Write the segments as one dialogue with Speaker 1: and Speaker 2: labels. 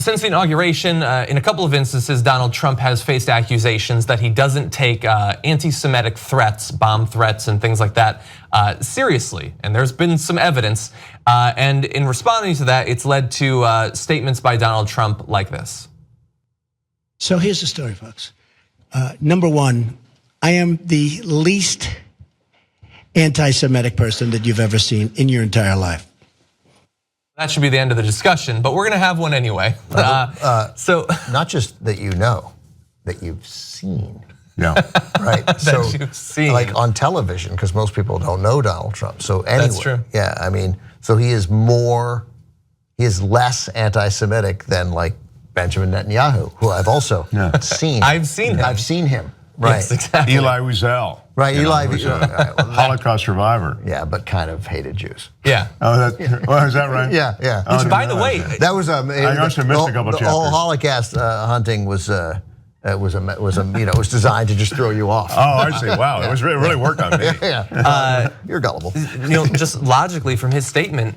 Speaker 1: since the inauguration, in a couple of instances, Donald Trump has faced accusations that he doesn't take anti-Semitic threats, bomb threats and things like that seriously. And there's been some evidence. And in responding to that, it's led to statements by Donald Trump like this.
Speaker 2: So here's the story, folks. Number one, I am the least anti-Semitic person that you've ever seen in your entire life.
Speaker 1: That should be the end of the discussion, but we're gonna have one anyway.
Speaker 3: So not just that you know, that you've seen.
Speaker 4: Yeah.
Speaker 3: Right.
Speaker 1: That you've seen.
Speaker 3: Like on television, because most people don't know Donald Trump. So anyway,
Speaker 1: that's true.
Speaker 3: Yeah, I mean, so he is less anti-Semitic than like Benjamin Netanyahu, who I've also seen.
Speaker 1: I've seen him.
Speaker 3: I've seen him. Right.
Speaker 1: Yes, exactly.
Speaker 4: Eli Wiesel.
Speaker 3: Right, Eli,
Speaker 4: Holocaust survivor.
Speaker 3: Yeah, but kind of hated Jews.
Speaker 1: Yeah.
Speaker 4: Oh, is that right?
Speaker 3: Yeah, yeah.
Speaker 1: Which, by the way,
Speaker 3: that was
Speaker 4: I must have missed a couple
Speaker 3: the
Speaker 4: chapters.
Speaker 3: whole Holocaust hunting was designed to just throw you off.
Speaker 4: Oh, I see. Wow, it was really worked on me.
Speaker 3: Yeah, you're gullible.
Speaker 1: Just logically from his statement,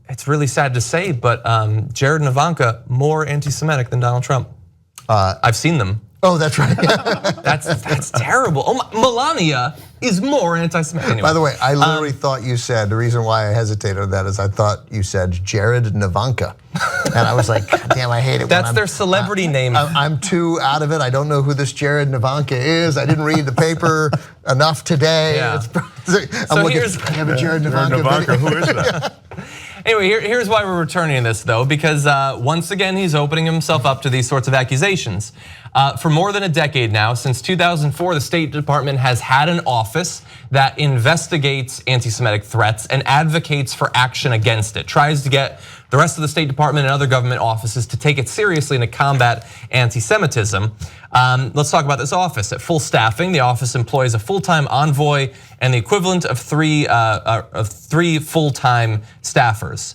Speaker 1: it's really sad to say, but Jared and Ivanka more anti-Semitic than Donald Trump. I've seen them.
Speaker 3: Oh, that's right.
Speaker 1: That's terrible. Oh, Melania is more anti-Semitic. Anyway.
Speaker 3: By the way, I literally thought you said, the reason why I hesitated on that is I thought you said Jared and Ivanka. And I was like, God damn, I hate it.
Speaker 1: That's their celebrity name.
Speaker 3: I'm too out of it. I don't know who this Jared and Ivanka is. I didn't read the paper enough today.
Speaker 1: Yeah.
Speaker 3: I'm looking, I have a Jared and Ivanka.
Speaker 4: Who is that?
Speaker 1: Anyway, here's why we're returning this though, because once again, he's opening himself up to these sorts of accusations. For more than a decade now, since 2004, the State Department has had an office that investigates anti-Semitic threats and advocates for action against it, tries to get the rest of the State Department and other government offices to take it seriously and to combat anti-Semitism. Let's talk about this office. At full staffing, the office employs a full-time envoy and the equivalent of three full-time staffers,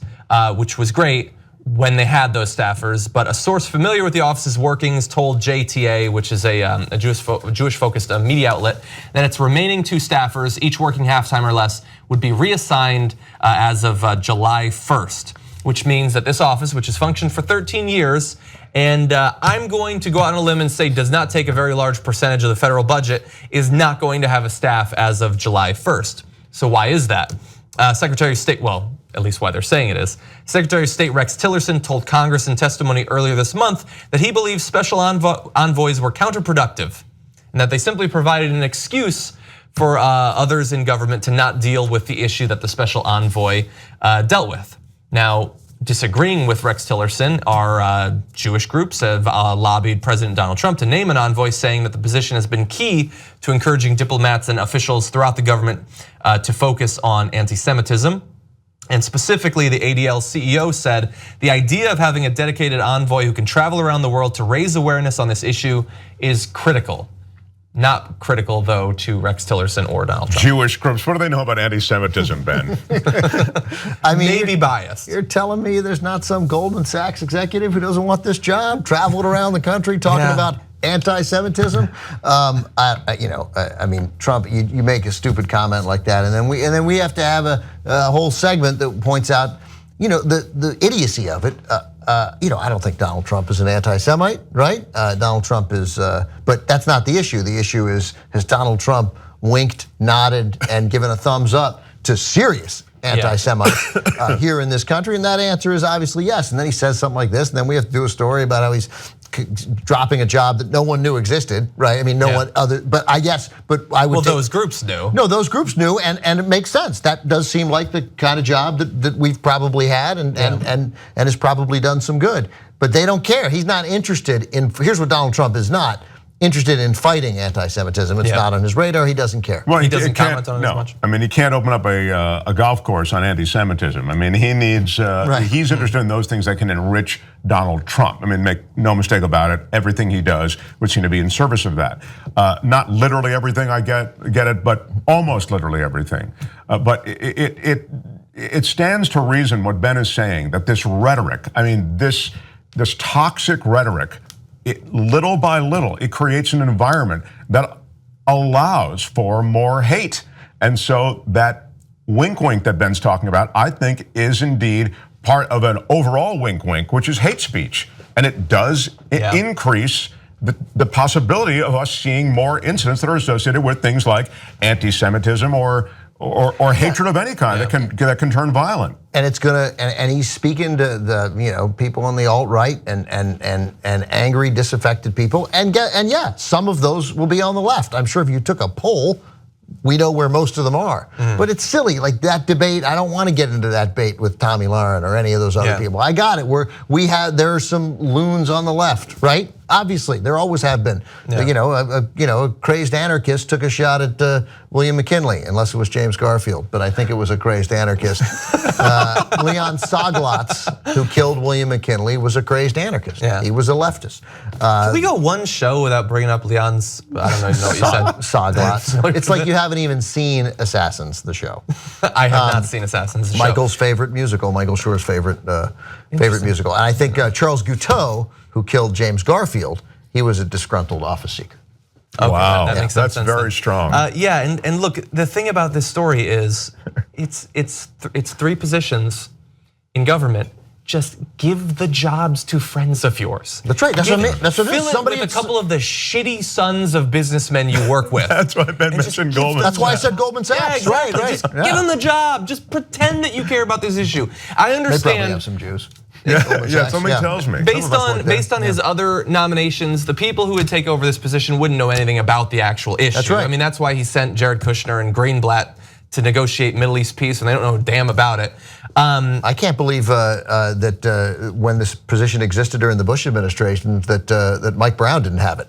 Speaker 1: which was great when they had those staffers, but a source familiar with the office's workings told JTA, which is a Jewish-focused media outlet, that its remaining two staffers, each working half-time or less, would be reassigned as of July 1st, which means that this office, which has functioned for 13 years, and I'm going to go out on a limb and say does not take a very large percentage of the federal budget, is not going to have a staff as of July 1st. So why is that? Secretary of State, well, at least why they're saying it is. Secretary of State Rex Tillerson told Congress in testimony earlier this month that he believes special envoys were counterproductive and that they simply provided an excuse for others in government to not deal with the issue that the special envoy dealt with. Now, disagreeing with Rex Tillerson, our Jewish groups have lobbied President Donald Trump to name an envoy, saying that the position has been key to encouraging diplomats and officials throughout the government to focus on anti-Semitism. And specifically, the ADL CEO said, the idea of having a dedicated envoy who can travel around the world to raise awareness on this issue is critical. Not critical, though, to Rex Tillerson or Donald Trump.
Speaker 4: Jewish groups, what do they know about anti-Semitism, Ben?
Speaker 3: I mean,
Speaker 1: maybe biased.
Speaker 3: You're telling me there's not some Goldman Sachs executive who doesn't want this job, traveled around the country talking about anti-Semitism? I mean, Trump, you make a stupid comment like that, and then we have to have a whole segment that points out, the idiocy of it. I don't think Donald Trump is an anti-Semite, right? Donald Trump is, but that's not the issue. The issue is, has Donald Trump winked, nodded, and given a thumbs up to serious anti-Semites here in this country? And that answer is obviously yes. And then he says something like this, and then we have to do a story about how he's dropping a job that no one knew existed, right? I mean, no one other, but I guess, but I would.
Speaker 1: Well, those groups knew.
Speaker 3: No, those groups knew, and it makes sense. That does seem like the kind of job that we've probably had, and has probably done some good. But they don't care. He's not interested in. Here's what Donald Trump is not interested in: fighting anti-Semitism. It's not on his radar. He doesn't care.
Speaker 4: Well,
Speaker 1: he doesn't comment on it as much.
Speaker 4: I mean, he can't open up a golf course on anti-Semitism. I mean, he needs. He's interested in those things that can enrich Donald Trump. I mean, make no mistake about it. Everything he does would seem to be in service of that. Not literally everything. I get it, but almost literally everything. But it stands to reason what Ben is saying, that this rhetoric. I mean, this toxic rhetoric. Little by little, it creates an environment that allows for more hate. And so that wink that Ben's talking about, I think is indeed part of an overall wink, which is hate speech. and it does increase the possibility of us seeing more incidents that are associated with things like anti-Semitism or hatred of any kind that can turn violent.
Speaker 3: And it's gonna, and he's speaking to the people on the alt-right and angry, disaffected people, and yeah, some of those will be on the left. I'm sure if you took a poll, we know where most of them are. But it's silly, like that debate. I don't want to get into that debate with Tommy Lauren or any of those other people. I got it. There are some loons on the left, right? Obviously, there always have been. A crazed anarchist took a shot at William McKinley, unless it was James Garfield, but I think it was a crazed anarchist. Leon Soglotz, who killed William McKinley, was a crazed anarchist. He was a leftist.
Speaker 1: Can we go one show without bringing up Leon's, I don't know what you said.
Speaker 3: Soglotz. It's like you haven't even seen Assassins, the show.
Speaker 1: I have not seen Assassins, the show.
Speaker 3: Michael's favorite musical, Michael Schur's favorite musical. And I think Charles Guiteau, who killed James Garfield, he was a disgruntled office seeker.
Speaker 1: Okay,
Speaker 4: wow,
Speaker 1: that makes sense.
Speaker 4: That's very strong.
Speaker 1: And look, the thing about this story is, it's three positions in government. Just give the jobs to friends of yours.
Speaker 3: That's right. That's what I mean. That's what it is.
Speaker 1: Fill it with a couple of the shitty sons of businessmen you work with.
Speaker 4: That's why Ben mentioned Goldman.
Speaker 3: That's why I said Goldman Sachs.
Speaker 1: Yeah, exactly.
Speaker 3: Right.
Speaker 1: Just give them the job. Just pretend that you care about this issue. I understand.
Speaker 3: They probably have some Jews.
Speaker 4: Somebody tells me.
Speaker 1: Based on his other nominations, the people who would take over this position wouldn't know anything about the actual issue.
Speaker 3: That's right.
Speaker 1: I mean, that's why he sent Jared Kushner and Greenblatt to negotiate Middle East peace, and they don't know a damn about it.
Speaker 3: I can't believe that when this position existed during the Bush administration, that Mike Brown didn't have it.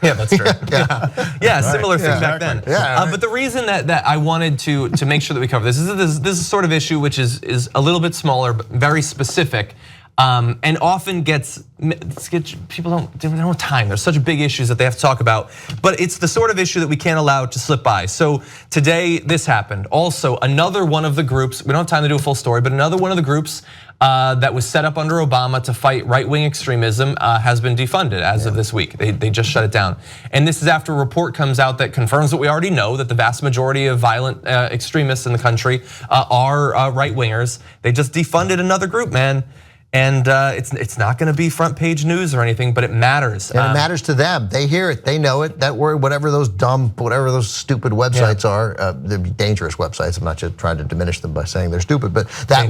Speaker 1: Yeah, that's true. Similar thing back then. But the reason that I wanted to make sure that we cover this is a sort of issue which is a little bit smaller, but very specific, and often people don't have time. There's such big issues that they have to talk about, but it's the sort of issue that we can't allow to slip by. So today this happened. Also, another one of the groups, we don't have time to do a full story, but another one of the groups that was set up under Obama to fight right-wing extremism has been defunded as of this week. They just shut it down. And this is after a report comes out that confirms what we already know, that the vast majority of violent extremists in the country are right-wingers. They just defunded another group, man. And it's not going to be front page news or anything, but it matters.
Speaker 3: And it matters to them. They hear it. They know it. That word, whatever those stupid websites are, they're dangerous websites. I'm not just trying to diminish them by saying they're stupid, but that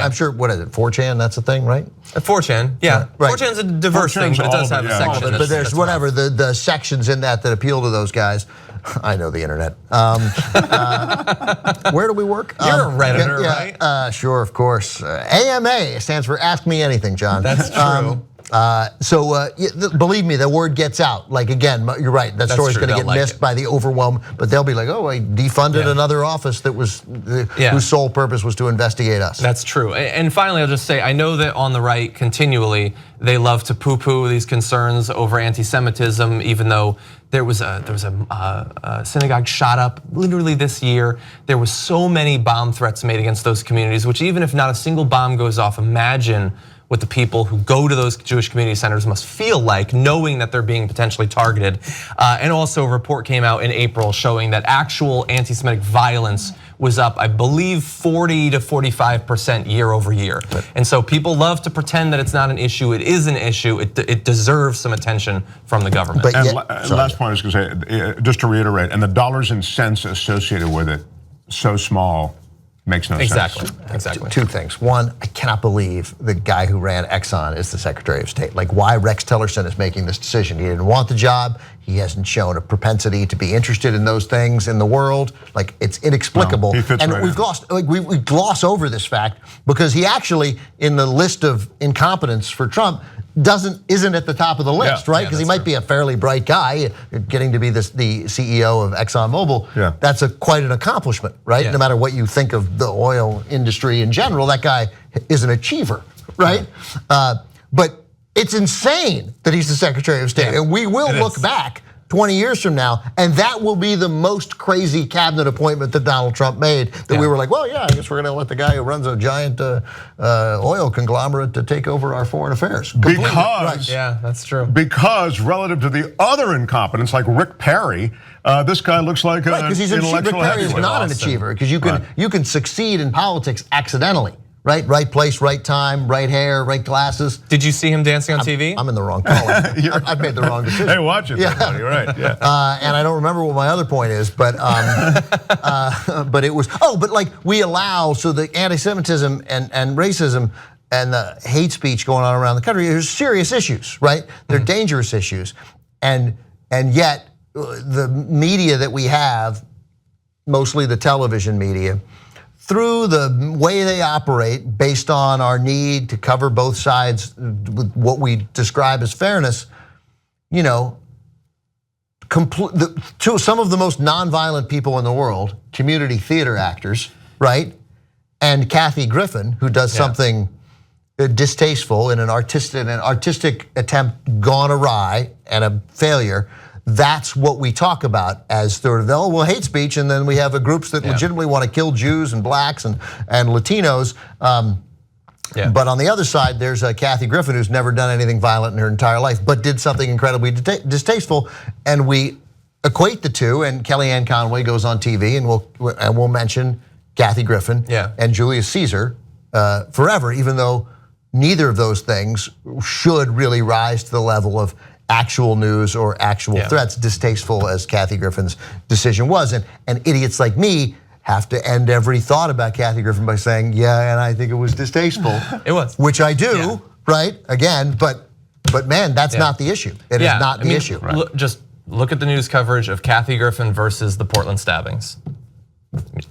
Speaker 3: I'm sure. What is it? 4chan. That's the thing, right?
Speaker 1: 4chan. Yeah. Right. 4chan's a diverse thing, but it does have a section.
Speaker 3: But there's whatever the sections in that appeal to those guys. I know the internet. Where do we work?
Speaker 1: You're a Redditor, right?
Speaker 3: Sure, of course. AMA stands for Ask Me Anything, John.
Speaker 1: That's true.
Speaker 3: Believe me, the word gets out. Like again, you're right. That story's going to get missed by the overwhelm, but they'll be like, "Oh, I defunded another office that was whose sole purpose was to investigate us."
Speaker 1: That's true. And finally, I'll just say, I know that on the right, continually they love to poo-poo these concerns over anti-Semitism, even though there was a synagogue shot up literally this year. There was so many bomb threats made against those communities, which even if not a single bomb goes off, imagine what the people who go to those Jewish community centers must feel like, knowing that they're being potentially targeted. And also a report came out in April showing that actual anti-Semitic violence was up, I believe, 40 to 45% year over year. And so people love to pretend that it's not an issue. It is an issue. It deserves some attention from the government.
Speaker 4: And last point I was going to say, just to reiterate, and the dollars and cents associated with it, so small, makes no sense.
Speaker 1: Exactly.
Speaker 3: Two things. One, I cannot believe the guy who ran Exxon is the Secretary of State. Like, why Rex Tillerson is making this decision? He didn't want the job. He hasn't shown a propensity to be interested in those things in the world. Like, it's inexplicable.
Speaker 4: No, he fits
Speaker 3: and
Speaker 4: right
Speaker 3: we've glossed, like we gloss over this fact because he actually, in the list of incompetence for Trump, isn't at the top of the list, right? Because he might be a fairly bright guy, getting to be the CEO of ExxonMobil.
Speaker 4: Yeah.
Speaker 3: That's quite an accomplishment, right? No matter what you think of the oil industry in general, that guy is an achiever, right? But it's insane that he's the Secretary of State, and we will look back 20 years from now, and that will be the most crazy cabinet appointment that Donald Trump made, that we were like, well, yeah, I guess we're gonna let the guy who runs a giant oil conglomerate to take over our foreign affairs.
Speaker 4: Because,
Speaker 1: yeah, that's true.
Speaker 4: Because relative to the other incompetents like Rick Perry, this guy looks like an
Speaker 3: because he's an achiever. Rick Perry is not an
Speaker 1: Austin.
Speaker 3: achiever, because you can succeed in politics accidentally. right? Right place, right time, right hair, right glasses.
Speaker 1: Did you see him dancing on TV?
Speaker 3: I'm in the wrong color. I've made the wrong decision.
Speaker 4: Hey, watch it.
Speaker 3: Yeah.
Speaker 4: You're right. Yeah.
Speaker 3: And I don't remember what my other point is, but but it was, but like we allow, so the anti-Semitism and racism and the hate speech going on around the country, there's serious issues, right? They're dangerous issues. And yet the media that we have, mostly the television media, through the way they operate based on our need to cover both sides with what we describe as fairness, you know, to some of the most nonviolent people in the world, community theater actors, right? And Kathy Griffin, who does something distasteful in an artistic attempt gone awry and a failure. That's what we talk about as sort of, hate speech, and then we have groups that legitimately want to kill Jews and blacks and Latinos. But on the other side, there's Kathy Griffin, who's never done anything violent in her entire life, but did something incredibly distasteful, and we equate the two. And Kellyanne Conway goes on TV, and we'll mention Kathy Griffin and Julius Caesar forever, even though neither of those things should really rise to the level of actual news or actual threats, distasteful as Kathy Griffin's decision was. And idiots like me have to end every thought about Kathy Griffin by saying, and I think it was distasteful.
Speaker 1: It was.
Speaker 3: Which I do, right? Again, but man, that's not the issue. It is not the issue.
Speaker 1: Just look at the news coverage of Kathy Griffin versus the Portland stabbings.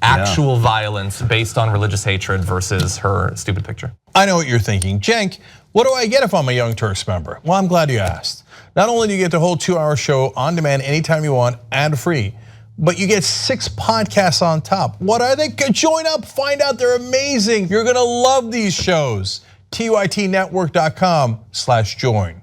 Speaker 1: Actual violence based on religious hatred versus her stupid picture.
Speaker 5: I know what you're thinking. Cenk, what do I get if I'm a Young Turks member? Well, I'm glad you asked. Not only do you get the whole 2-hour show on demand anytime you want, ad-free, but you get 6 podcasts on top. What are they? Join up, find out, they're amazing. You're gonna love these shows. TYTnetwork.com/join.